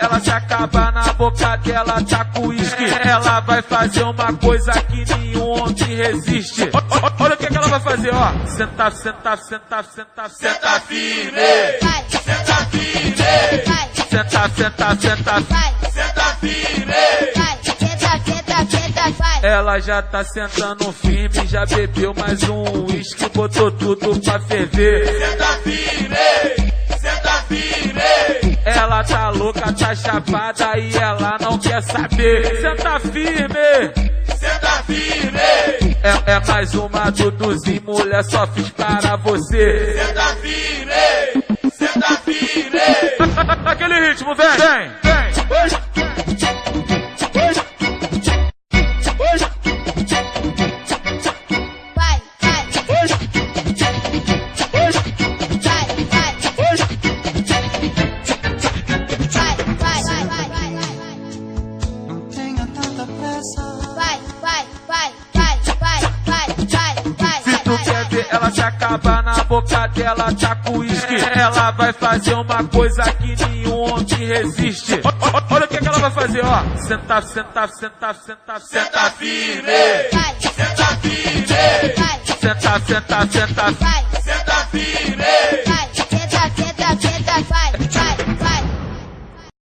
ela se acaba na boca dela, tá com uísque. Ela vai fazer uma coisa que nenhum homem resiste. Olha o que ela vai fazer, ó. Senta, senta, senta, senta, senta firme. Senta firme. Senta, senta, senta, senta firme. Ela já tá sentando firme, já bebeu mais um uísque, botou tudo pra ferver. Senta firme, senta firme. Ela tá louca, tá chapada e ela não quer saber. Senta firme, senta firme. É mais uma Duduzinho, mulher, só fiz para você. Senta firme, senta firme. Naquele ritmo, vem, vem, vem. Ela se acaba na boca dela, tá com uísque. Ela vai fazer uma coisa que nenhum homem resiste. Olha o que ela vai fazer, ó. Senta, senta, senta, senta, senta firme. Senta firme. Senta, senta, senta, senta firme.